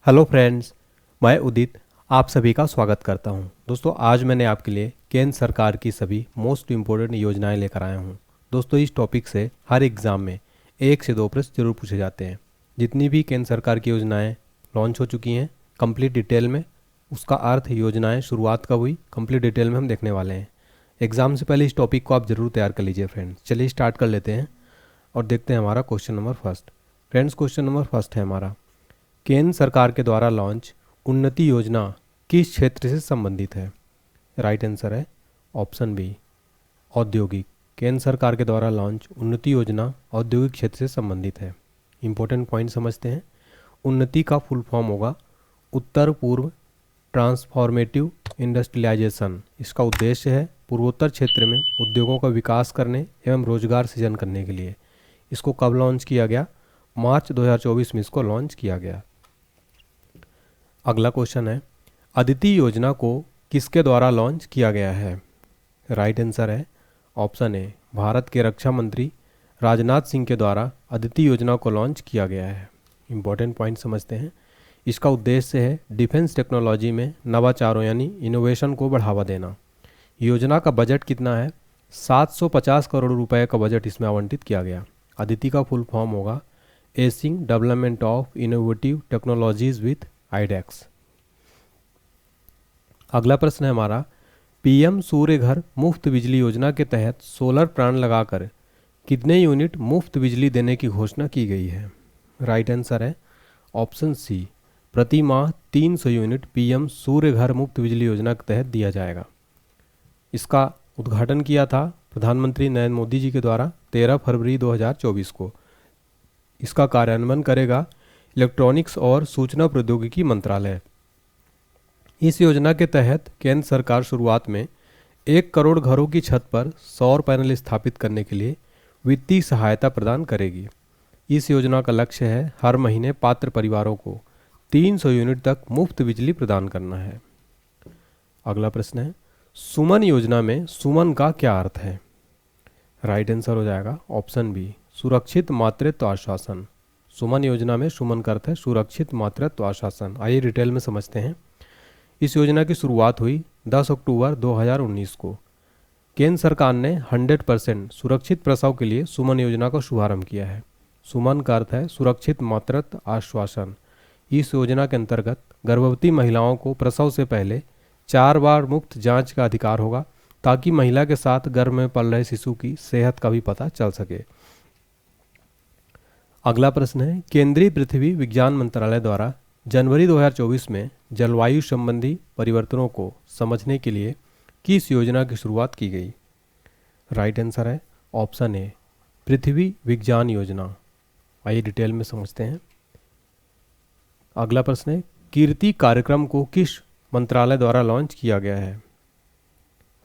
Hello friends, मैं उदित आप सभी का स्वागत करता हूं। दोस्तों, आज मैंने आपके लिए केंद्र सरकार की सभी मोस्ट इम्पोर्टेंट योजनाएं लेकर आया हूं। दोस्तों, इस टॉपिक से हर एग्ज़ाम में 1 से 2 प्रश्न जरूर पूछे जाते हैं। जितनी भी केंद्र सरकार की योजनाएं लॉन्च हो चुकी हैं कंप्लीट डिटेल में, उसका अर्थ योजनाएँ शुरुआत कब हुई कंप्लीट डिटेल में हम देखने वाले हैं। एग्ज़ाम से पहले इस टॉपिक को आप ज़रूर तैयार कर लीजिए फ्रेंड्स। चलिए स्टार्ट कर लेते हैं और देखते हैं हमारा question number first. Friends, question number first है हमारा, केंद्र सरकार के द्वारा लॉन्च उन्नति योजना किस क्षेत्र से संबंधित है? राइट आंसर है ऑप्शन बी, औद्योगिक। केंद्र सरकार के द्वारा लॉन्च उन्नति योजना औद्योगिक क्षेत्र से संबंधित है। इंपॉर्टेंट पॉइंट समझते हैं। उन्नति का फुल फॉर्म होगा उत्तर पूर्व ट्रांसफॉर्मेटिव इंडस्ट्रियलाइजेशन। इसका उद्देश्य है पूर्वोत्तर क्षेत्र में उद्योगों का विकास करने एवं रोजगार सृजन करने के लिए। इसको कब लॉन्च किया गया? मार्च 2024 में इसको लॉन्च किया गया। अगला क्वेश्चन है, अदिति योजना को किसके द्वारा लॉन्च किया गया है? राइट आंसर है ऑप्शन ए, भारत के रक्षा मंत्री राजनाथ सिंह के द्वारा अदिति योजना को लॉन्च किया गया है। इंपॉर्टेंट पॉइंट समझते हैं। इसका उद्देश्य है डिफेंस टेक्नोलॉजी में नवाचारों यानी इनोवेशन को बढ़ावा देना। योजना का बजट कितना है? 750 करोड़ रुपए का बजट इसमें आवंटित किया गया। अदिति का फुल फॉर्म होगा acing development of innovative technologies with iDEX. अगला प्रश्न है हमारा, पीएम सूर्य घर मुफ्त बिजली योजना के तहत सोलर प्लांट लगाकर कितने यूनिट मुफ्त बिजली देने की घोषणा की गई है? राइट आंसर है ऑप्शन सी, प्रति माह 300 यूनिट पीएम सूर्य घर मुफ्त बिजली योजना के तहत दिया जाएगा। इसका उद्घाटन किया था प्रधानमंत्री नरेंद्र मोदी जी के द्वारा 13 फरवरी 2024 को। इसका कार्यान्वयन करेगा इलेक्ट्रॉनिक्स और सूचना प्रौद्योगिकी मंत्रालय। इस योजना के तहत केंद्र सरकार शुरुआत में 1 करोड़ घरों की छत पर सौर पैनल स्थापित करने के लिए वित्तीय सहायता प्रदान करेगी। इस योजना का लक्ष्य है हर महीने पात्र परिवारों को 300 यूनिट तक मुफ्त बिजली प्रदान करना है। अगला प्रश्न है, सुमन योजना में सुमन का क्या अर्थ है? राइट आंसर हो जाएगा ऑप्शन बी, सुरक्षित मातृत्व आश्वासन। सुमन योजना में सुमन का अर्थ है सुरक्षित मातृत्व आश्वासन। आइए डिटेल में समझते हैं। इस योजना की शुरुआत हुई 10 अक्टूबर 2019 को। केंद्र सरकार ने 100% सुरक्षित प्रसव के लिए सुमन योजना का शुभारंभ किया है। सुमन का अर्थ है सुरक्षित मातृत्व आश्वासन। इस योजना के अंतर्गत गर्भवती महिलाओं को प्रसव से पहले 4 बार मुफ्त जांच का अधिकार होगा, ताकि महिला के साथ गर्भ में पल रहे शिशु की सेहत का भी पता चल सके। अगला प्रश्न है, केंद्रीय पृथ्वी विज्ञान मंत्रालय द्वारा जनवरी 2024 में जलवायु संबंधी परिवर्तनों को समझने के लिए किस योजना की शुरुआत की गई? राइट आंसर है ऑप्शन ए, पृथ्वी विज्ञान योजना। आइए डिटेल में समझते हैं। अगला प्रश्न है, कीर्ति कार्यक्रम को किस मंत्रालय द्वारा लॉन्च किया गया है?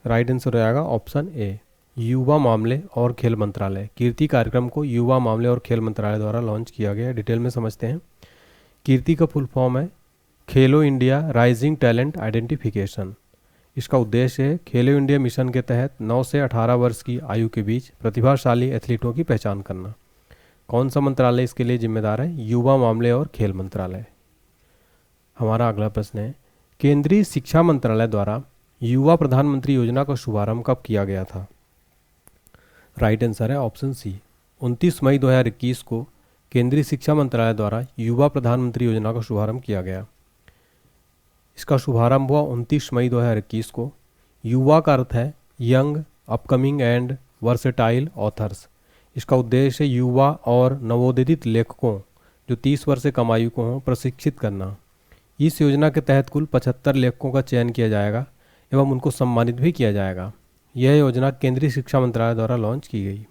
राइट आंसर हो जाएगा ऑप्शन ए, युवा मामले और खेल मंत्रालय। कीर्ति कार्यक्रम को युवा मामले और खेल मंत्रालय द्वारा लॉन्च किया गया है। डिटेल में समझते हैं। कीर्ति का फुल फॉर्म है खेलो इंडिया राइजिंग टैलेंट आइडेंटिफिकेशन। इसका उद्देश्य है खेलो इंडिया मिशन के तहत 9 से 18 वर्ष की आयु के बीच प्रतिभाशाली एथलीटों की पहचान करना। कौन सा मंत्रालय इसके लिए जिम्मेदार है? युवा मामले और खेल मंत्रालय। हमारा अगला प्रश्न है, केंद्रीय शिक्षा मंत्रालय द्वारा युवा प्रधानमंत्री योजना का शुभारंभ कब किया गया था? राइट आंसर है ऑप्शन सी, 29 मई 2021 को केंद्रीय शिक्षा मंत्रालय द्वारा युवा प्रधानमंत्री योजना का शुभारंभ किया गया। इसका शुभारंभ हुआ 29 मई 2021 को। युवा का अर्थ है young, upcoming and versatile authors. इसका उद्देश्य है युवा और नवोदित लेखकों जो 30 वर्ष से कम आयु को हों प्रशिक्षित करना। इस योजना के तहत कुल 75 लेखकों का चयन किया जाएगा एवं उनको सम्मानित भी किया जाएगा। यह योजना केंद्रीय शिक्षा मंत्रालय द्वारा लॉन्च की गई।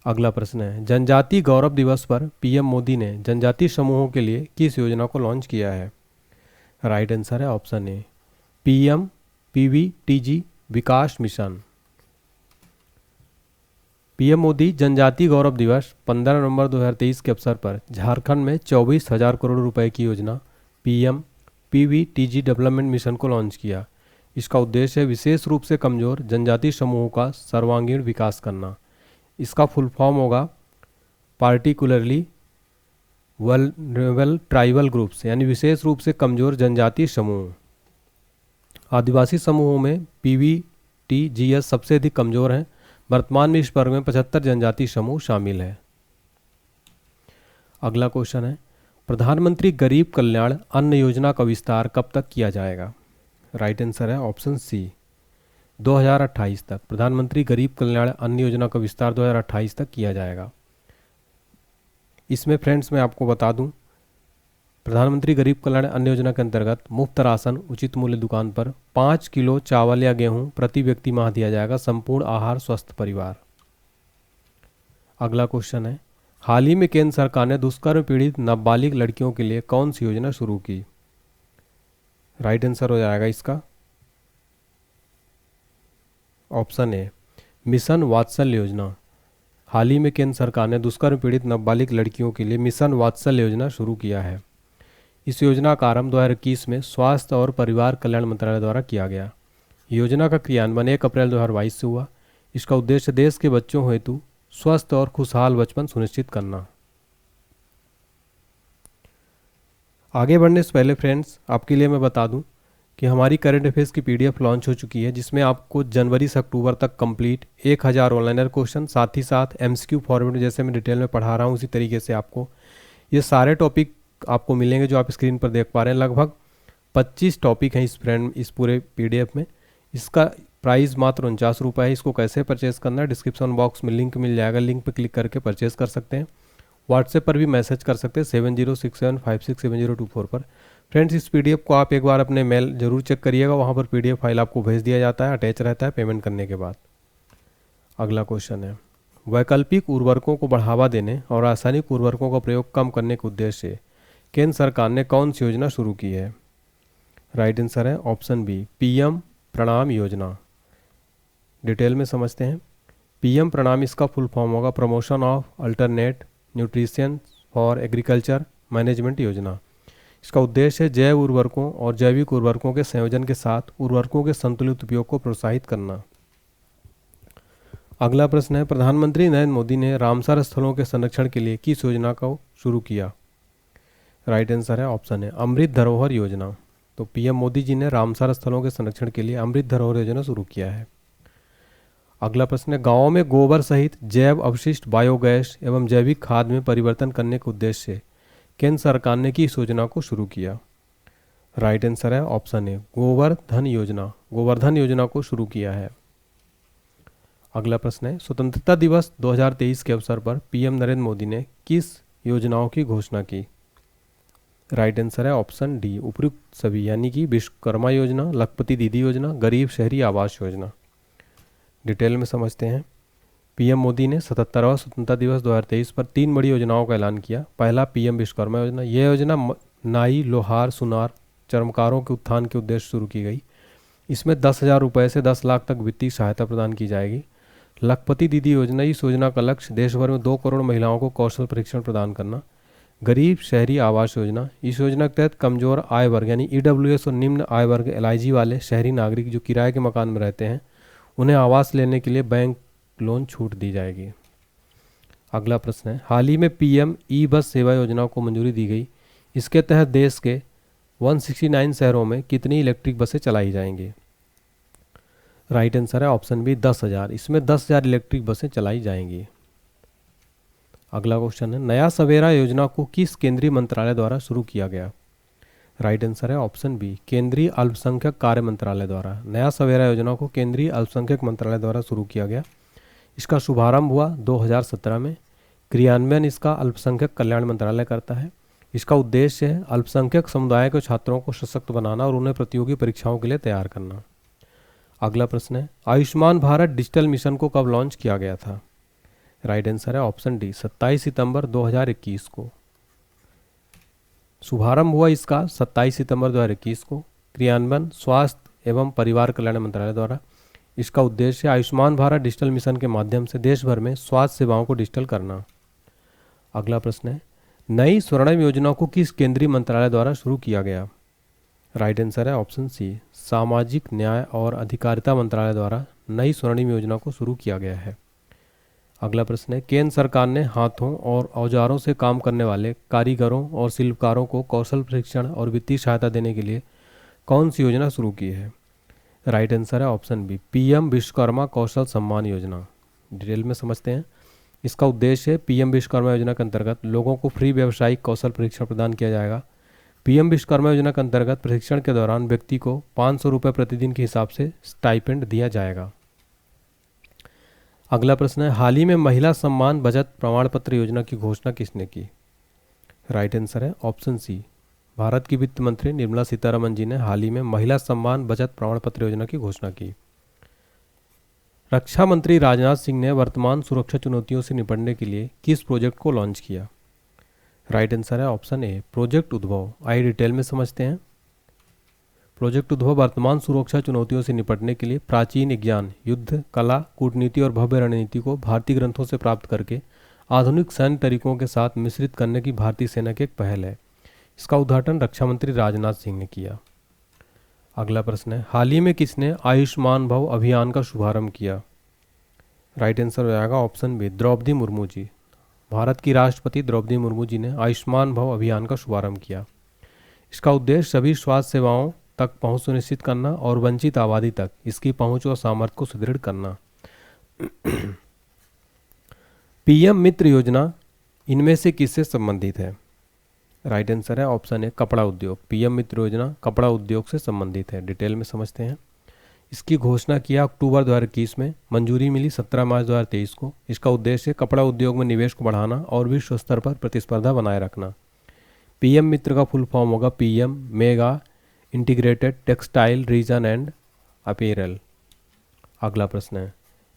अगला प्रश्न है, जनजाति गौरव दिवस पर पीएम मोदी ने जनजाति समूहों के लिए किस योजना को लॉन्च किया है? राइट आंसर है option A, PM PVTG Vikas mission. PM Modi जनजाति गौरव दिवस 15 नवंबर 2023 के अवसर पर झारखंड में 24,000 करोड़ रुपए की योजना पीएम पीवीटीजी डेवलपमेंट मिशन को लॉन्च किया। इसका उद्देश्य है विशेष रूप से कमजोर जनजाति समूहों का सर्वांगीण विकास करना। इसका फुल फॉर्म होगा पार्टिकुलरली वल्नरेबल ट्राइबल ग्रुप्स यानी विशेष रूप से कमजोर जनजातीय समूह। आदिवासी समूहों में पीवीटीजीएस सबसे अधिक कमजोर हैं। वर्तमान में इस वर्ग में 75 जनजातीय समूह शामिल है। अगला क्वेश्चन है, प्रधानमंत्री गरीब कल्याण अन्न योजना का विस्तार कब तक किया जाएगा? राइट आंसर है ऑप्शन सी, 2028 तक। प्रधानमंत्री गरीब कल्याण अन्न योजना का विस्तार 2028 तक किया जाएगा। इसमें फ्रेंड्स मैं आपको बता दूं, प्रधानमंत्री गरीब कल्याण अन्न योजना के अंतर्गत मुफ्त राशन उचित मूल्य दुकान पर 5 किलो चावल या गेहूं प्रति व्यक्ति माह दिया जाएगा। संपूर्ण आहार स्वस्थ परिवार। अगला क्वेश्चन है, हाल ही में केंद्र सरकार ने दुष्कर्म पीड़ित नाबालिग लड़कियों के लिए कौन सी योजना शुरू की? राइट आंसर हो जाएगा इसका ऑप्शन ए, मिशन वात्सल्य योजना। हाल ही में केंद्र सरकार ने दुष्कर्म पीड़ित नाबालिग लड़कियों के लिए मिशन वात्सल्य योजना शुरू किया है। इस योजना का आरंभ 2021 में स्वास्थ्य और परिवार कल्याण मंत्रालय द्वारा किया गया। योजना का क्रियान्वयन 1 अप्रैल 2022 से हुआ। इसका उद्देश्य देश के बच्चों हेतु स्वस्थ और खुशहाल बचपन सुनिश्चित करना। आगे बढ़ने से पहले फ्रेंड्स आपके लिए मैं बता दूं कि हमारी करंट अफेयर्स की पीडीएफ लॉन्च हो चुकी है, जिसमें आपको जनवरी से अक्टूबर तक कंप्लीट 1000 ऑनलाइनर क्वेश्चन, साथ ही साथ एमसीक्यू फॉर्मेट जैसे मैं डिटेल में पढ़ा रहा हूँ उसी तरीके से आपको ये सारे टॉपिक आपको मिलेंगे जो आप स्क्रीन पर देख पा रहे हैं। लगभग 25 टॉपिक हैं इस पूरे पीडीएफ में। इसका प्राइस मात्र 49 रुपये है। इसको कैसे परचेज़ करना है, डिस्क्रिप्शन बॉक्स में लिंक मिल जाएगा, लिंक पर क्लिक करके परचेज़ कर सकते हैं। व्हाट्सएप पर भी मैसेज कर सकते हैं 7067567024 पर। फ्रेंड्स इस पीडीएफ को आप एक बार अपने मेल जरूर चेक करिएगा, वहाँ पर पीडीएफ फाइल आपको भेज दिया जाता है, अटैच रहता है पेमेंट करने के बाद। अगला क्वेश्चन है, वैकल्पिक उर्वरकों को बढ़ावा देने और रासायनिक उर्वरकों का प्रयोग कम करने के उद्देश्य से केंद्र सरकार ने कौन सी योजना शुरू की है? राइट आंसर है ऑप्शन बी, पीएम प्रणाम योजना। डिटेल में समझते हैं। पीएम प्रणाम इसका फुल फॉर्म होगा promotion of alternate nutrition for agriculture management योजना। इसका उद्देश्य है जैव उर्वरकों और जैविक उर्वरकों के संयोजन के साथ उर्वरकों के संतुलित उपयोग को प्रोत्साहित करना। अगला प्रश्न है, प्रधानमंत्री नरेंद्र मोदी ने रामसर स्थलों के संरक्षण के लिए किस योजना को शुरू किया? राइट आंसर है ऑप्शन है अमृत धरोहर योजना। तो पीएम मोदी जी ने रामसर स्थलों के संरक्षण के लिए अमृत धरोहर योजना शुरू किया है। अगला प्रश्न है, गाँवों में गोबर सहित जैव अवशिष्ट बायोगैस एवं जैविक खाद में परिवर्तन करने के उद्देश्य से केंद्र सरकार ने किस योजना को शुरू किया? राइट आंसर है ऑप्शन ए, गोवर्धन योजना। गोवर्धन योजना को शुरू किया है। अगला प्रश्न है, स्वतंत्रता दिवस 2023 के अवसर पर पीएम नरेंद्र मोदी ने किस योजनाओं की घोषणा की? राइट आंसर है ऑप्शन डी, उपयुक्त सभी, यानी कि विश्वकर्मा योजना, लखपति दीदी योजना, गरीब शहरी आवास योजना। डिटेल में समझते हैं। पीएम मोदी ने 77वां स्वतंत्रता दिवस 2023 पर 3 बड़ी योजनाओं का ऐलान किया। पहला पीएम विश्वकर्मा योजना। यह योजना नाई, लोहार, सुनार, चर्मकारों के उत्थान के उद्देश्य शुरू की गई। इसमें 10,000 रुपये से 10 लाख तक वित्तीय सहायता प्रदान की जाएगी। लखपति दीदी योजना, इस योजना का लक्ष्य देश भर में 2 करोड़ महिलाओं को कौशल प्रशिक्षण प्रदान करना। गरीब शहरी आवास योजना, इस योजना के तहत कमजोर आय वर्ग यानी ईडब्ल्यूएस और निम्न आय वर्ग एलआईजी वाले शहरी नागरिक जो किराए के मकान में रहते हैं उन्हें आवास लेने के लिए बैंक लोन छूट दी जाएगी। अगला प्रश्न है, हाल ही में पीएम ई बस सेवा योजना को मंजूरी दी गई। इसके तहत देश के 169 शहरों में कितनी इलेक्ट्रिक बसें चलाई जाएंगी? राइट आंसर है ऑप्शन बी, 10,000। इसमें 10,000 इलेक्ट्रिक बसें चलाई जाएंगी। अगला क्वेश्चन है, नया सवेरा योजना को किस केंद्रीय मंत्रालय द्वारा शुरू किया गया? राइट आंसर है ऑप्शन बी, केंद्रीय अल्पसंख्यक कार्य मंत्रालय द्वारा। नया सवेरा योजना को केंद्रीय अल्पसंख्यक मंत्रालय द्वारा शुरू किया गया। इसका शुभारंभ हुआ 2017 में। क्रियान्वयन इसका अल्पसंख्यक कल्याण मंत्रालय करता है। इसका उद्देश्य है अल्पसंख्यक समुदाय के छात्रों को सशक्त बनाना और उन्हें प्रतियोगी परीक्षाओं के लिए तैयार करना। अगला प्रश्न है, आयुष्मान भारत डिजिटल मिशन को कब लॉन्च किया गया था? राइट आंसर है ऑप्शन डी, 27 सितंबर 2021 को। शुभारंभ हुआ इसका 27 सितंबर 2021 को। क्रियान्वयन स्वास्थ्य एवं परिवार कल्याण मंत्रालय द्वारा। इसका उद्देश्य आयुष्मान भारत डिजिटल मिशन के माध्यम से देश भर में स्वास्थ्य सेवाओं को डिजिटल करना। अगला प्रश्न है, नई स्वर्णिम योजना को किस केंद्रीय मंत्रालय द्वारा शुरू किया गया? राइट आंसर है ऑप्शन सी, सामाजिक न्याय और अधिकारिता मंत्रालय द्वारा नई स्वर्णिम योजना को शुरू किया गया है। अगला प्रश्न है, केंद्र सरकार ने हाथों और औजारों से काम करने वाले कारीगरों और शिल्पकारों को कौशल प्रशिक्षण और वित्तीय सहायता देने के लिए कौन सी योजना शुरू की है? राइट आंसर है ऑप्शन बी, पीएम विश्वकर्मा कौशल सम्मान योजना। डिटेल में समझते हैं। इसका उद्देश्य है, पीएम विश्वकर्मा योजना के अंतर्गत लोगों को फ्री व्यावसायिक कौशल प्रशिक्षण प्रदान किया जाएगा। पीएम विश्वकर्मा योजना के अंतर्गत प्रशिक्षण के दौरान व्यक्ति को 500 रुपये प्रतिदिन के हिसाब से स्टाइपेंड दिया जाएगा। अगला प्रश्न है, हाल ही में महिला सम्मान बचत प्रमाण पत्र योजना की घोषणा किसने की? राइट आंसर है ऑप्शन सी, भारत की वित्त मंत्री निर्मला सीतारमण जी ने हाल ही में महिला सम्मान बचत प्रमाण पत्र योजना की घोषणा की। रक्षा मंत्री राजनाथ सिंह ने वर्तमान सुरक्षा चुनौतियों से निपटने के लिए किस प्रोजेक्ट को लॉन्च किया? राइट आंसर है ऑप्शन ए, प्रोजेक्ट उद्भव। आइए डिटेल में समझते हैं। प्रोजेक्ट उद्भव वर्तमान सुरक्षा चुनौतियों से निपटने के लिए प्राचीन ज्ञान, युद्ध कला, कूटनीति और भव्य रणनीति को भारतीय ग्रंथों से प्राप्त करके आधुनिक सैन्य तरीकों के साथ मिश्रित करने की भारतीय सेना की एक पहल है। इसका उद्घाटन रक्षा मंत्री राजनाथ सिंह ने किया। अगला प्रश्न है, हाल ही में किसने आयुष्मान भव अभियान का शुभारंभ किया? राइट आंसर हो जाएगा ऑप्शन बी, द्रौपदी मुर्मू जी। भारत की राष्ट्रपति द्रौपदी मुर्मू जी ने आयुष्मान भव अभियान का शुभारंभ किया। इसका उद्देश्य सभी स्वास्थ्य सेवाओं तक पहुंच सुनिश्चित करना और वंचित आबादी तक इसकी पहुंच और सामर्थ्य को सुदृढ़ करना। पीएम मित्र योजना इनमें से किससे संबंधित है? राइट आंसर है ऑप्शन ए, कपड़ा उद्योग। पीएम मित्र योजना कपड़ा उद्योग से संबंधित है। डिटेल में समझते हैं। इसकी घोषणा किया अक्टूबर 2021 में, मंजूरी मिली 17 मार्च 2023 को। इसका उद्देश्य कपड़ा उद्योग में निवेश को बढ़ाना और विश्व स्तर पर प्रतिस्पर्धा बनाए रखना। पीएम मित्र का फुल फॉर्म होगा PM mega integrated textile region and apparel. अगला प्रश्न है,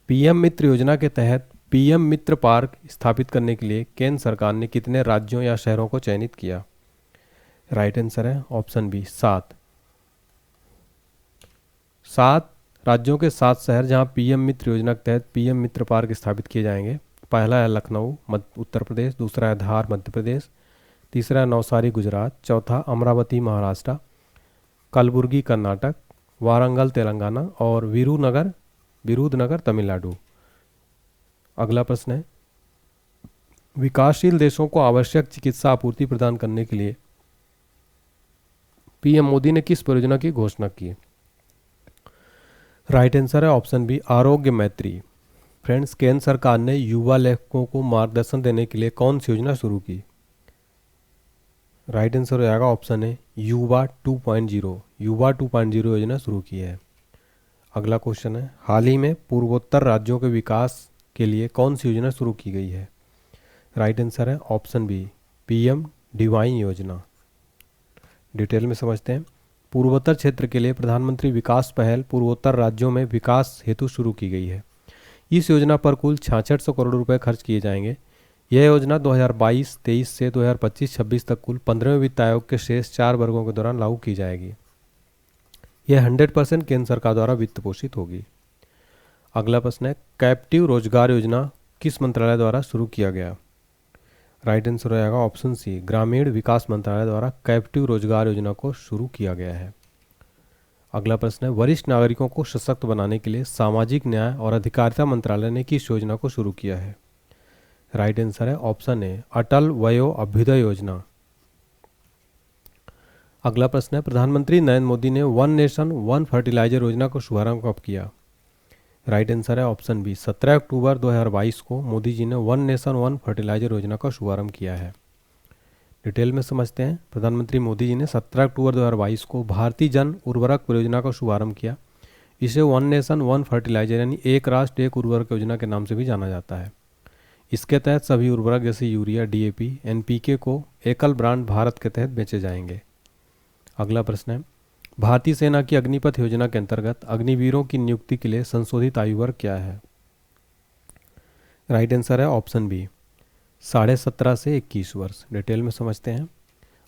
पीएम मित्र योजना के तहत पीएम मित्र पार्क स्थापित करने के लिए केंद्र सरकार ने कितने राज्यों या शहरों को चयनित किया? राइट आंसर है ऑप्शन बी, 7। 7 राज्यों के 7 शहर जहां पीएम मित्र योजना के तहत पीएम मित्र पार्क स्थापित किए जाएंगे। पहला है लखनऊ उत्तर प्रदेश, दूसरा है धार मध्य प्रदेश, तीसरा है नवसारी गुजरात, चौथा अमरावती महाराष्ट्र, कलबुर्गी कर्नाटक, वारंगल तेलंगाना और विरुधनगर तमिलनाडु। अगला प्रश्न है, विकासशील देशों को आवश्यक चिकित्सा आपूर्ति प्रदान करने के लिए पीएम मोदी ने किस परियोजना की घोषणा की? राइट आंसर है ऑप्शन बी, आरोग्य मैत्री। फ्रेंड्स, केंद्र सरकार ने युवा लेखकों को मार्गदर्शन देने के लिए कौन सी योजना शुरू की? राइट आंसर हो जाएगा ऑप्शन है, युवा 2.0। युवा 2.0 योजना शुरू की है। अगला क्वेश्चन है, हाल ही में पूर्वोत्तर राज्यों के विकास के लिए कौन सी योजना शुरू की गई है? राइट आंसर है ऑप्शन बी, पीएम डिवाइन योजना। डिटेल में समझते हैं। पूर्वोत्तर क्षेत्र के लिए प्रधानमंत्री विकास पहल पूर्वोत्तर राज्यों में विकास हेतु शुरू की गई है। इस योजना पर कुल 6600 करोड़ रुपए खर्च किए जाएंगे। यह योजना 2022-23 से 2025-26 तक कुल 15वें वित्त आयोग के शेष 4 वर्गों के दौरान लागू की जाएगी। यह 100% केंद्र सरकार द्वारा वित्त पोषित होगी। अगला प्रश्न है, कैप्टिव रोजगार योजना किस मंत्रालय द्वारा शुरू किया गया? राइट आंसर हो जाएगा ऑप्शन सी, ग्रामीण विकास मंत्रालय द्वारा कैप्टिव रोजगार योजना को शुरू किया गया है। अगला प्रश्न है, वरिष्ठ नागरिकों को सशक्त बनाने के लिए सामाजिक न्याय और अधिकारिता मंत्रालय ने किस योजना को शुरू किया है? राइट आंसर है ऑप्शन ए, अटल वयो अभ्युदय योजना। अगला प्रश्न है, प्रधानमंत्री नरेंद्र मोदी ने वन नेशन वन फर्टिलाइजर योजना को शुभारंभ कब किया? राइट आंसर है ऑप्शन बी, 17 अक्टूबर 2022 को मोदी जी ने वन नेशन वन फर्टिलाइजर योजना का शुभारंभ किया है। डिटेल में समझते हैं। प्रधानमंत्री मोदी जी ने 17 अक्टूबर 2022 को भारतीय जन उर्वरक परियोजना का शुभारंभ किया। इसे वन नेशन वन फर्टिलाइजर यानी एक राष्ट्र एक उर्वरक योजना के नाम से भी जाना जाता है। इसके तहत सभी उर्वरक जैसे यूरिया, डीएपी, एनपीके को एकल ब्रांड भारत के तहत बेचे जाएंगे। अगला प्रश्न है, भारतीय सेना की अग्निपथ योजना के अंतर्गत अग्निवीरों की नियुक्ति के लिए संशोधित आयु वर्ग क्या है? राइट आंसर है ऑप्शन बी, 17.5 से 21 वर्ष। डिटेल में समझते हैं।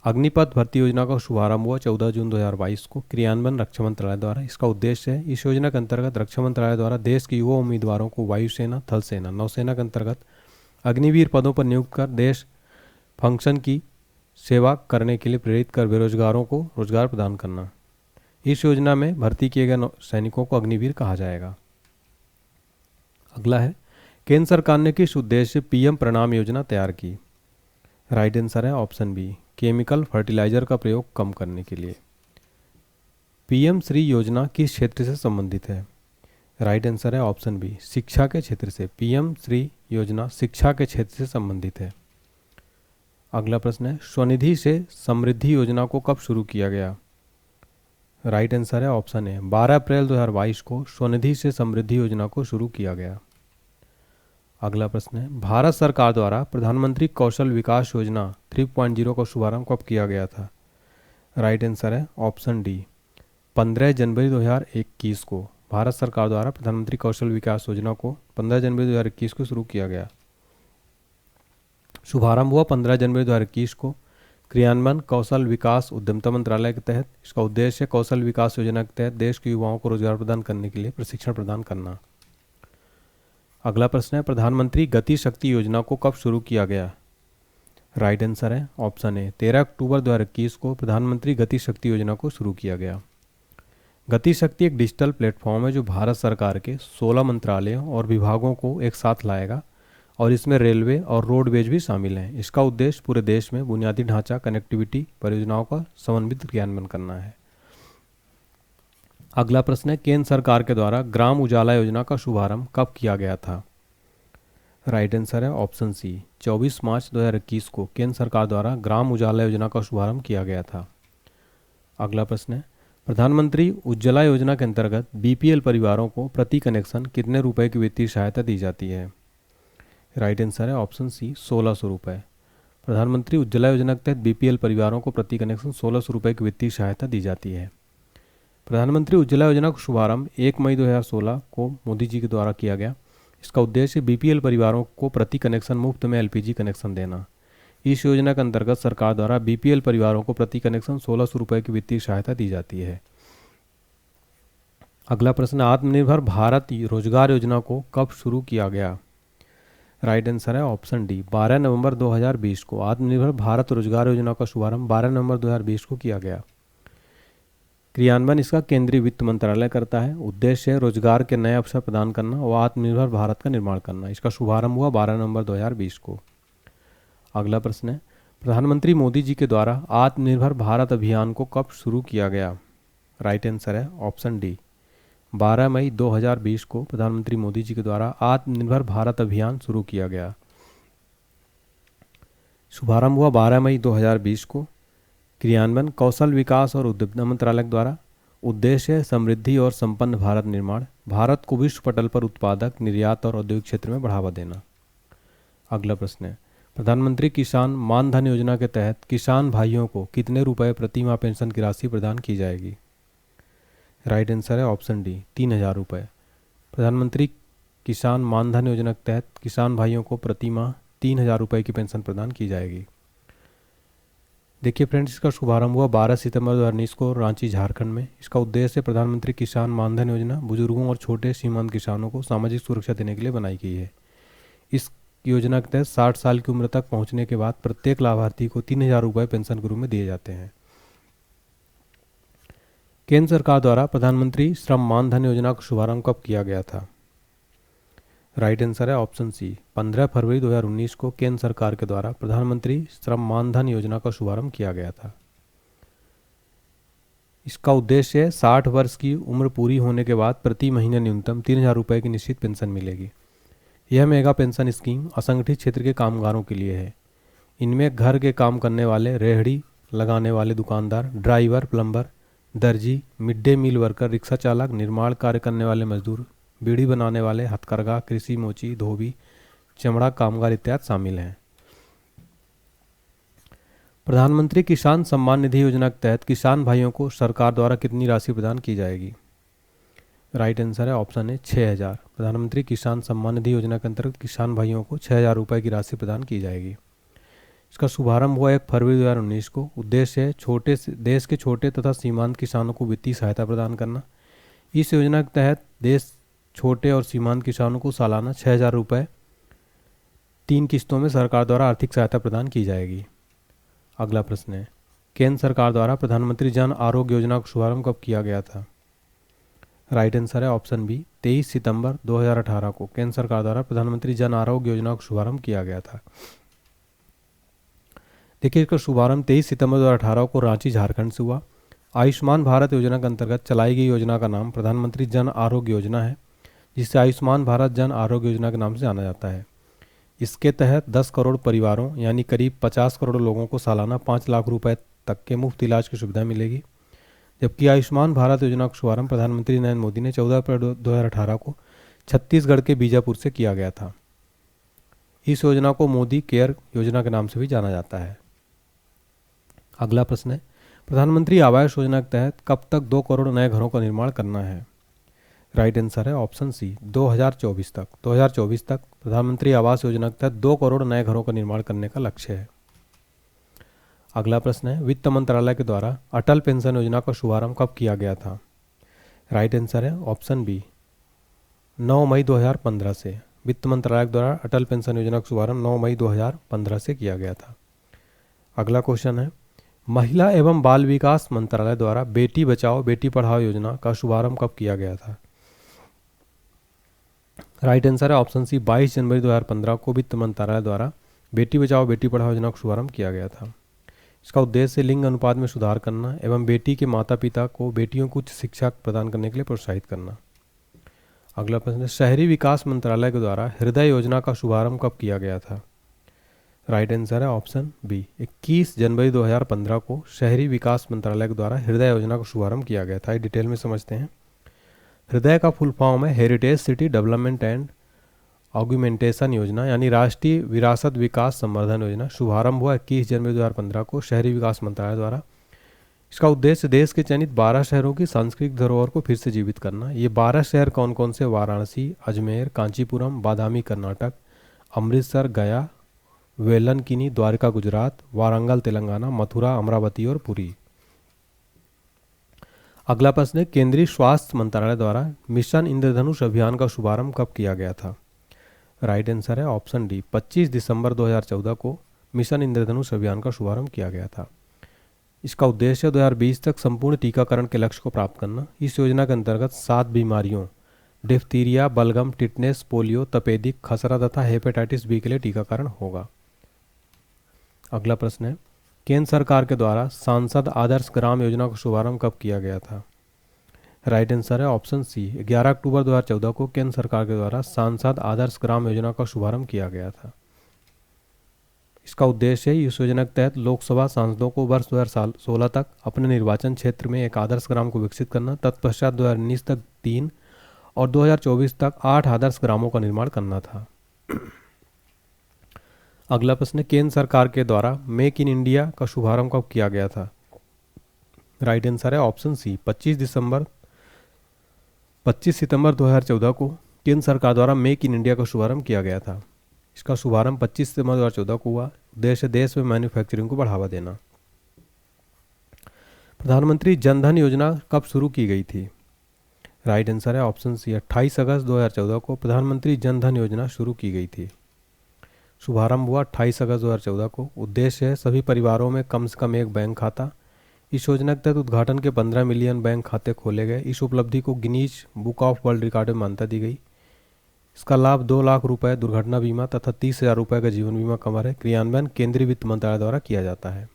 अग्निपथ भर्ती योजना का शुभारंभ हुआ 14 जून 2022 को, क्रियान्वयन रक्षा मंत्रालय द्वारा। इसका उद्देश्य है, इस योजना के अंतर्गत रक्षा मंत्रालय द्वारा देश के युवा उम्मीदवारों को वायुसेना, थल सेना, नौसेना के अंतर्गत अग्निवीर पदों पर नियुक्त कर देश फंक्शन की सेवा करने के लिए प्रेरित कर बेरोजगारों को रोजगार प्रदान करना। इस योजना में भर्ती किए गए सैनिकों को अग्निवीर कहा जाएगा। अगला है, केंद्र सरकार ने किस उद्देश्य से पीएम प्रणाम योजना तैयार की? राइट आंसर है ऑप्शन बी, केमिकल फर्टिलाइजर का प्रयोग कम करने के लिए। पीएम श्री योजना किस क्षेत्र से संबंधित है? राइट आंसर है ऑप्शन बी, शिक्षा के क्षेत्र से। पीएम श्री योजना शिक्षा के क्षेत्र से संबंधित है। अगला प्रश्न है, स्वनिधि से समृद्धि योजना को कब शुरू किया गया? राइट आंसर है ऑप्शन ए, 12 अप्रैल 2022 को स्वनिधि से समृद्धि योजना को शुरू किया गया। अगला प्रश्न है, भारत सरकार द्वारा प्रधानमंत्री कौशल विकास योजना 3.0 का शुभारंभ कब किया गया था? राइट आंसर है ऑप्शन डी, 15 जनवरी 2021 को भारत सरकार द्वारा प्रधानमंत्री कौशल विकास योजना को 15 जनवरी 2021 को शुरू किया गया। शुभारंभ हुआ 15 जनवरी 2021 को। क्रियान्वयन कौशल विकास उद्यमिता मंत्रालय के तहत। इसका उद्देश्य कौशल विकास योजना के तहत देश के युवाओं को रोजगार प्रदान करने के लिए प्रशिक्षण प्रदान करना। अगला प्रश्न है, प्रधानमंत्री गति शक्ति योजना को कब शुरू किया गया? राइट आंसर है ऑप्शन ए, 13 अक्टूबर 2021 को प्रधानमंत्री गति शक्ति योजना को शुरू किया गया। गति शक्ति एक डिजिटल प्लेटफॉर्म है जो भारत सरकार के 16 मंत्रालयों और विभागों को एक साथ लाएगा और इसमें रेलवे और रोडवेज भी शामिल हैं। इसका उद्देश्य पूरे देश में बुनियादी ढांचा कनेक्टिविटी परियोजनाओं का समन्वित क्रियान्वयन करना है। अगला प्रश्न है, केंद्र सरकार के द्वारा ग्राम उजाला योजना का शुभारंभ कब किया गया था? राइट आंसर है ऑप्शन सी, 24 मार्च 2021 को केंद्र सरकार द्वारा ग्राम उजाला योजना का शुभारंभ किया गया था। अगला प्रश्न है, प्रधानमंत्री उज्ज्वला योजना के अंतर्गत बीपीएल परिवारों को प्रति कनेक्शन कितने रुपए की वित्तीय सहायता दी जाती है? राइट आंसर है ऑप्शन सी, 1600 रुपये। प्रधानमंत्री उज्ज्वला योजना के तहत बीपीएल परिवारों को प्रति कनेक्शन 1600 रुपये की वित्तीय सहायता दी जाती है। प्रधानमंत्री उज्ज्वला योजना का शुभारंभ 1 मई 2016 को मोदी जी के द्वारा किया गया। इसका उद्देश्य बीपीएल परिवारों को प्रति कनेक्शन मुफ्त में एलपीजी कनेक्शन देना। इस योजना के अंतर्गत सरकार द्वारा बीपीएल परिवारों को प्रति कनेक्शन 1600 रुपये की वित्तीय सहायता दी जाती है। अगला प्रश्न, आत्मनिर्भर भारत रोजगार योजना को कब शुरू किया गया? राइट आंसर है ऑप्शन डी, 12 नवंबर 2020 को आत्मनिर्भर भारत रोजगार योजना का शुभारंभ 12 नवंबर 2020 को किया गया। क्रियान्वयन इसका केंद्रीय वित्त मंत्रालय करता है। उद्देश्य है रोजगार के नए अवसर प्रदान करना और आत्मनिर्भर भारत का निर्माण करना। इसका शुभारंभ हुआ 12 नवंबर 2020 को। अगला प्रश्न है, प्रधानमंत्री मोदी जी के द्वारा आत्मनिर्भर भारत अभियान को कब शुरू किया गया? राइट आंसर है ऑप्शन डी, 12 मई 2020 को प्रधानमंत्री मोदी जी के द्वारा आत्मनिर्भर भारत अभियान शुरू किया गया। शुभारंभ हुआ 12 मई 2020 को। क्रियान्वयन कौशल विकास और उद्यमिता मंत्रालय द्वारा। उद्देश्य है समृद्धि और संपन्न भारत निर्माण, भारत को विश्व पटल पर उत्पादक, निर्यात और औद्योगिक क्षेत्र में बढ़ावा देना। अगला प्रश्न है, प्रधानमंत्री किसान मान धन योजना के तहत किसान भाइयों को कितने रुपए प्रति माह पेंशन की राशि प्रदान की जाएगी? राइट आंसर है ऑप्शन डी, 3000 रुपये। प्रधानमंत्री किसान मान धन योजना के तहत किसान भाइयों को प्रति माह 3000 रुपये की पेंशन प्रदान की जाएगी। देखिए फ्रेंड्स, इसका शुभारंभ हुआ 12 सितंबर 2019 को रांची, झारखंड में। इसका उद्देश्य प्रधानमंत्री किसान मान धन योजना बुजुर्गों और छोटे सीमांत किसानों को सामाजिक सुरक्षा देने के लिए बनाई गई है। इस योजना के तहत 60 साल की उम्र तक पहुंचने के बाद प्रत्येक लाभार्थी को 3000 रुपये पेंशन के रूप में दिए जाते हैं। केंद्र सरकार द्वारा प्रधानमंत्री श्रम मान धन योजना का शुभारंभ कब किया गया था? राइट आंसर है ऑप्शन सी, 15 फरवरी 2019 को केंद्र सरकार के द्वारा प्रधानमंत्री श्रम मान धन योजना का शुभारंभ किया गया था। इसका उद्देश्य है 60 वर्ष की उम्र पूरी होने के बाद प्रति महीने न्यूनतम 3000 रुपये की निश्चित पेंशन मिलेगी। यह मेगा पेंशन स्कीम असंगठित क्षेत्र के कामगारों के लिए है। इनमें घर के काम करने वाले, रेहड़ी लगाने वाले दुकानदार, ड्राइवर, प्लम्बर, दर्जी, mid day meal worker, rickshaw चालक, निर्माण कार्य करने वाले मजदूर, बीड़ी बनाने वाले, हथकरघा, कृषि, मोची, धोबी, चमड़ा कामगार इत्यादि शामिल हैं। प्रधानमंत्री किसान सम्मान निधि योजना के तहत किसान भाइयों को सरकार द्वारा कितनी राशि प्रदान की जाएगी? राइट आंसर है ऑप्शन ए, 6000। प्रधानमंत्री किसान सम्मान निधि योजना के अंतर्गत किसान भाइयों को 6000 रुपये की राशि प्रदान की जाएगी। इसका शुभारंभ हुआ 1 फरवरी 2019 को। उद्देश्य है देश के छोटे तथा सीमांत किसानों को वित्तीय सहायता प्रदान करना। इस योजना के तहत देश छोटे और सीमांत किसानों को सालाना 6000 रुपये 3 किस्तों में सरकार द्वारा आर्थिक सहायता प्रदान की जाएगी। अगला प्रश्न है, केंद्र सरकार द्वारा प्रधानमंत्री जन आरोग्य योजना का शुभारंभ कब किया गया था? राइट आंसर है ऑप्शन बी, 23 सितंबर 2018 को केंद्र सरकार द्वारा प्रधानमंत्री जन आरोग्य योजना का शुभारंभ किया गया था। देखिए, इसका शुभारंभ 23 सितंबर 2018 को रांची, झारखंड से हुआ। आयुष्मान भारत योजना के अंतर्गत चलाई गई योजना का नाम प्रधानमंत्री जन आरोग्य योजना है, जिसे आयुष्मान भारत जन आरोग्य योजना के नाम से जाना जाता है। इसके तहत 10 करोड़ परिवारों यानी करीब 50 करोड़ लोगों को सालाना 5 लाख रुपए तक के मुफ्त इलाज की सुविधा मिलेगी। जबकि आयुष्मान भारत योजना का शुभारंभ प्रधानमंत्री नरेंद्र मोदी ने 14 अप्रैल 2018 को छत्तीसगढ़ के बीजापुर से किया गया था। इस योजना को मोदी केयर योजना के नाम से भी जाना जाता है। अगला प्रश्न है, प्रधानमंत्री आवास योजना के तहत कब तक 2 करोड़ नए घरों का निर्माण करना है? राइट आंसर है ऑप्शन सी, 2024 तक। 2024 तक प्रधानमंत्री आवास योजना के तहत 2 करोड़ नए घरों का निर्माण करने का लक्ष्य है। अगला प्रश्न है, वित्त मंत्रालय के द्वारा अटल पेंशन योजना का शुभारंभ कब किया गया था? राइट आंसर है ऑप्शन बी, 9 मई 2015 से। वित्त मंत्रालय के द्वारा अटल पेंशन योजना का शुभारंभ 9 मई 2015 से किया गया था। अगला क्वेश्चन है, महिला एवं बाल विकास मंत्रालय द्वारा बेटी बचाओ बेटी पढ़ाओ योजना का शुभारंभ कब किया गया था? राइट आंसर है ऑप्शन सी, 22 जनवरी 2015 को वित्त मंत्रालय द्वारा बेटी बचाओ बेटी पढ़ाओ योजना का शुभारंभ किया गया था। इसका उद्देश्य लिंग अनुपात में सुधार करना एवं बेटी के माता पिता को बेटियों को उच्च शिक्षा प्रदान करने के लिए प्रोत्साहित करना। अगला प्रश्न है, शहरी विकास मंत्रालय के द्वारा हृदय योजना का शुभारंभ कब किया गया था? राइट आंसर है ऑप्शन बी, 21 जनवरी 2015 को शहरी विकास मंत्रालय के द्वारा हृदय योजना का शुभारंभ किया गया था। डिटेल में समझते हैं। हृदय का फुल फॉर्म है heritage city development and augmentation योजना, यानी राष्ट्रीय विरासत विकास संवर्धन योजना। शुभारंभ हुआ 21 जनवरी 2015 को शहरी विकास मंत्रालय द्वारा। इसका उद्देश्य देश के चयनित 12 शहरों की सांस्कृतिक धरोहर को फिर से जीवित करना। ये 12 शहर कौन कौन से? वाराणसी, अजमेर, कांचीपुरम, बादामी कर्नाटक, अमृतसर, गया, वेलंकनी, द्वारका गुजरात, वारंगल तेलंगाना, मथुरा, अमरावती और पुरी। अगला प्रश्न है, केंद्रीय स्वास्थ्य मंत्रालय द्वारा मिशन इंद्रधनुष अभियान का शुभारंभ कब किया गया था? राइट आंसर है ऑप्शन डी, 25 दिसंबर 2014 को मिशन इंद्रधनुष अभियान का शुभारंभ किया गया था। इसका उद्देश्य 2020 तक संपूर्ण टीकाकरण के लक्ष्य को प्राप्त करना। इस योजना के अंतर्गत 7 बीमारियों डिप्थीरिया, बलगम, टिटनेस, पोलियो, तपेदिक, खसरा तथा हेपेटाइटिस बी के लिए टीकाकरण होगा। अगला प्रश्न है, केंद्र सरकार के द्वारा सांसद आदर्श ग्राम योजना का शुभारंभ कब किया गया था? राइट आंसर है ऑप्शन सी, 11 अक्टूबर 2014 को केंद्र सरकार के द्वारा सांसद आदर्श ग्राम योजना का शुभारंभ किया गया था। इसका उद्देश्य है इस योजना के तहत लोकसभा सांसदों को वर्ष 2016 तक अपने निर्वाचन क्षेत्र में एक आदर्श ग्राम को विकसित करना, तत्पश्चात 2019 तक 3 और 2024 तक 8 आदर्श ग्रामों का निर्माण करना था। अगला प्रश्न, केंद्र सरकार के द्वारा मेक इन इंडिया का शुभारंभ कब किया गया था? राइट आंसर है ऑप्शन सी, 25 सितंबर 2014 को केंद्र सरकार द्वारा मेक इन इंडिया का शुभारंभ किया गया था। इसका शुभारंभ 25 सितंबर 2014 को हुआ। उद्देश्य देश में मैन्युफैक्चरिंग को बढ़ावा देना। प्रधानमंत्री जनधन योजना कब शुरू की गई थी? राइट आंसर है ऑप्शन सी, 28 अगस्त 2014 को प्रधानमंत्री जनधन योजना शुरू की गई थी। शुभारंभ हुआ 28 अगस्त 2014 को। उद्देश्य है सभी परिवारों में कम से कम एक बैंक खाता। इस योजना के तहत उद्घाटन के 15 मिलियन बैंक खाते खोले गए। इस उपलब्धि को Guinness book of world record में मान्यता दी गई। इसका लाभ 2 लाख रुपए दुर्घटना बीमा तथा 30,000 रुपये का जीवन बीमा कवर है। क्रियान्वयन केंद्रीय वित्त मंत्रालय द्वारा किया जाता है।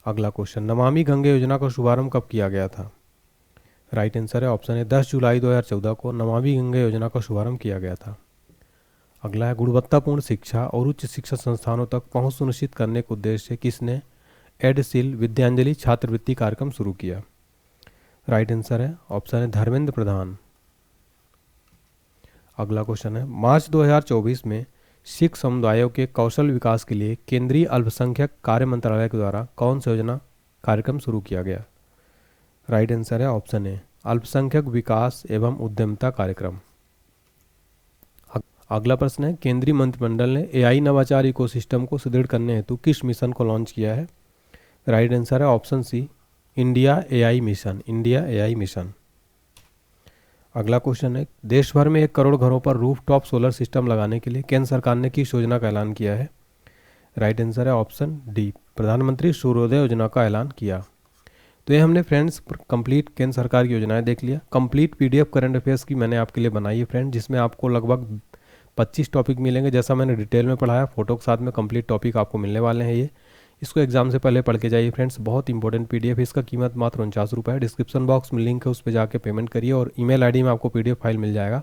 अगला क्वेश्चन, नमामि गंगे योजना का शुभारंभ कब किया गया था? राइट आंसर है ऑप्शन है 10 जुलाई 2014 को नमामि गंगे योजना का शुभारंभ किया गया था। अगला है, गुणवत्तापूर्ण शिक्षा और उच्च शिक्षा संस्थानों तक पहुंच सुनिश्चित करने के उद्देश्य से किसने एडसील विद्यांजलि छात्रवृत्ति कार्यक्रम शुरू किया? राइट आंसर है ऑप्शन है धर्मेंद्र प्रधान। अगला क्वेश्चन है, मार्च 2024 में सिख समुदायों के कौशल विकास के लिए केंद्रीय अल्पसंख्यक कार्य मंत्रालय के द्वारा कौन सा योजना कार्यक्रम शुरू किया गया? राइट आंसर है ऑप्शन ए अल्पसंख्यक विकास एवं उद्यमिता कार्यक्रम। अगला प्रश्न है, केंद्रीय मंत्रिमंडल ने एआई नवाचार इकोसिस्टम को सुदृढ़ करने हेतु किस मिशन को लॉन्च किया है? राइट आंसर है option C, India AI mission. India AI mission. अगला क्वेश्चन है, देश भर में 1 करोड़ घरों पर रूफटॉप सोलर सिस्टम लगाने के लिए केंद्र सरकार ने किस योजना का ऐलान किया है? राइट आंसर है ऑप्शन डी, प्रधानमंत्री सूर्योदय योजना का ऐलान किया। तो ये हमने फ्रेंड्स कंप्लीट केंद्र सरकार की योजनाएं देख लिया। कंप्लीट पीडीएफ करंट अफेयर्स की मैंने आपके लिए बनाई है फ्रेंड, जिसमें आपको लगभग 25 टॉपिक मिलेंगे। जैसा मैंने डिटेल में पढ़ाया, फोटो के साथ में कंप्लीट टॉपिक आपको मिलने वाले हैं। ये इसको एग्जाम से पहले पढ़ के जाइए फ्रेंड्स, बहुत इंपॉर्टेंट पीडीएफ है। इसका कीमत मात्र 49 रुपये है। डिस्क्रिप्शन बॉक्स में लिंक है, उस पर जाकर पेमेंट करिए और ईमेल आईडी में आपको पीडीएफ फाइल मिल जाएगा।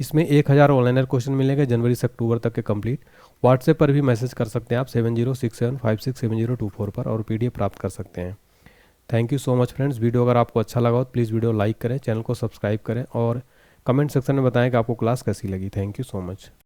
इसमें 1000 ऑनलाइनर क्वेश्चन मिलेंगे जनवरी से अक्टूबर तक के कंप्लीट। व्हाट्सएप पर भी मैसेज कर सकते हैं आप 7067567024 पर और पीडीएफ प्राप्त कर सकते हैं। Thank you so much friends. Video अगर आपको अच्छा लगा हो तो प्लीज़ वीडियो लाइक करें, चैनल को सब्सक्राइब करें और कमेंट सेक्शन में बताएं कि आपको क्लास कैसी लगी। Thank you so much.